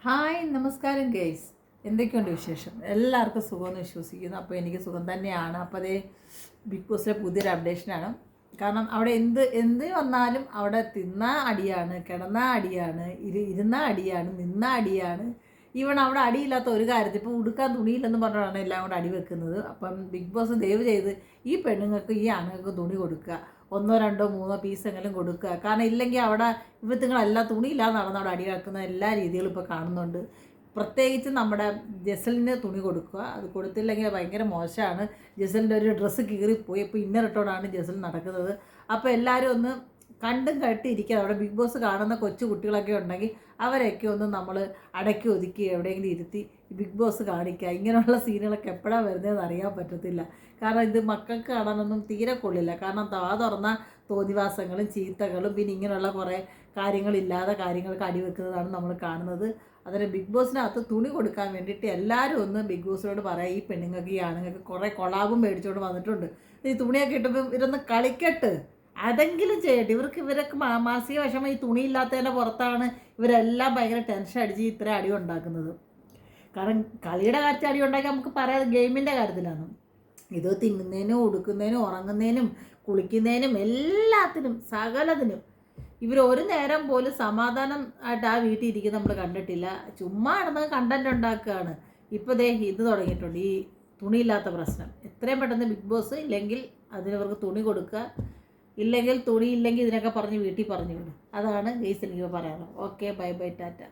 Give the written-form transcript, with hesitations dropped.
Hi നമസ്കാരം guys, എന്തൊക്കെയുണ്ട് വിശേഷം? എല്ലാവർക്കും സുഖമെന്ന് വിശ്വസിക്കുന്നു. അപ്പോൾ എനിക്ക് സുഖം തന്നെയാണ്. അപ്പോൾ അതേ ബിഗ് ബോസിലെ പുതിയൊരു അപ്ഡേഷനാണ്. കാരണം അവിടെ എന്ത് വന്നാലും അവിടെ തിന്നാ അടിയാണ്, കിടന്നാ അടിയാണ്, ഇരുന്നാ അടിയാണ്, നിന്നാ അടിയാണ്. ഈവൺ അവിടെ അടിയില്ലാത്ത ഒരു കാര്യത്തിൽ ഇപ്പോൾ ഉടുക്കാൻ തുണിയില്ലെന്ന് പറഞ്ഞാണ് എല്ലാം കൂടെ അടി വെക്കുന്നത്. അപ്പം ബിഗ് ബോസ് ദയവ് ചെയ്ത് ഈ പെണ്ണുങ്ങൾക്ക് ഈ ആണുങ്ങൾക്ക് തുണി കൊടുക്കുക, ഒന്നോ രണ്ടോ മൂന്നോ പീസെങ്കിലും കൊടുക്കുക. കാരണം ഇല്ലെങ്കിൽ അവിടെ ഇവത്തുങ്ങളെല്ലാം തുണിയില്ലാതെ നടന്ന് അവിടെ അടി വെക്കുന്ന എല്ലാ രീതികളും ഇപ്പോൾ കാണുന്നുണ്ട്. പ്രത്യേകിച്ച് നമ്മുടെ ജസലിന് തുണി കൊടുക്കുക, അത് കൊടുത്തില്ലെങ്കിൽ ഭയങ്കര മോശമാണ്. ജസലിൻ്റെ ഒരു ഡ്രസ്സ് കീറിപ്പോയി, ഇപ്പോൾ ഇന്നറിട്ടോടാണ് ജസൽ നടക്കുന്നത്. അപ്പോൾ എല്ലാവരും ഒന്ന് കണ്ടും കട്ടിരിക്കുക. അവിടെ ബിഗ് ബോസ് കാണുന്ന കൊച്ചു കുട്ടികളൊക്കെ ഉണ്ടെങ്കിൽ അവരെയൊക്കെ ഒന്ന് നമ്മൾ അടക്കി ഒതുക്കി എവിടെയെങ്കിലും ഇരുത്തി ബിഗ് ബോസ് കാണിക്കുക. ഇങ്ങനെയുള്ള സീനുകളൊക്കെ എപ്പോഴാണ് വരുന്നതെന്ന് അറിയാൻ പറ്റത്തില്ല. കാരണം ഇത് മക്കൾക്ക് കാണാനൊന്നും തീരെ കൊള്ളില്ല. കാരണം തുറന്ന തോന്നിവാസങ്ങളും ചീത്തകളും പിന്നെ ഇങ്ങനെയുള്ള കുറേ കാര്യങ്ങളില്ലാതെ കാര്യങ്ങൾക്ക് അടിവെക്കുന്നതാണ് നമ്മൾ കാണുന്നത്. അതിന് ബിഗ് ബോസിനകത്ത് തുണി കൊടുക്കാൻ വേണ്ടിയിട്ട് എല്ലാവരും ഒന്ന് ബിഗ് ബോസിനോട് പറയാം, ഈ പെണ്ണുങ്ങൾക്ക് ഈ ആണുങ്ങൾക്ക് കുറേ കൊളാബും മേടിച്ചുകൊണ്ട് വന്നിട്ടുണ്ട്. ഈ തുണിയൊക്കെ ഇട്ടപ്പോൾ ഇവരൊന്ന് കളിക്കട്ട്, അതെങ്കിലും ചെയ്യട്ടെ. ഇവരൊക്കെ മാനസിക വിഷമം ഈ തുണിയില്ലാത്തതിൻ്റെ പുറത്താണ് ഇവരെല്ലാം ഭയങ്കര ടെൻഷൻ അടിച്ച് ഇത്ര അടി ഉണ്ടാക്കുന്നത്. കാരണം കളിയുടെ കാര്യത്തിൽ അടി ഉണ്ടാക്കി നമുക്ക് പറയാതെ ഗെയിമിൻ്റെ കാര്യത്തിലാണ്. ഇത് തിന്നുന്നതിനും ഉടുക്കുന്നതിനും ഉറങ്ങുന്നതിനും കുളിക്കുന്നതിനും എല്ലാത്തിനും സകലത്തിനും ഇവർ ഒരു നേരം പോലും സമാധാനം ആയിട്ട് ആ വീട്ടിൽ ഇരിക്കുന്നത് നമ്മൾ കണ്ടിട്ടില്ല. ചുമ്മാ നടന്ന് കണ്ടന്റ് ഉണ്ടാക്കുകയാണ്. ഇപ്പോൾ ഇത് തുടങ്ങിയിട്ടുണ്ട്, ഈ തുണിയില്ലാത്ത പ്രശ്നം. എത്രയും പെട്ടെന്ന് ബിഗ് ബോസ് ഇല്ലെങ്കിൽ അതിനവർക്ക് തുണി കൊടുക്കുക, ഇല്ലെങ്കിൽ തുണി ഇല്ലെങ്കിൽ ഇതിനൊക്കെ പറഞ്ഞ് വീട്ടിൽ പറഞ്ഞു വിടും. അതാണ് ഗെയ്സ് എനിക്ക് പറയാനുള്ളത്. Okay, bye bye, Tata.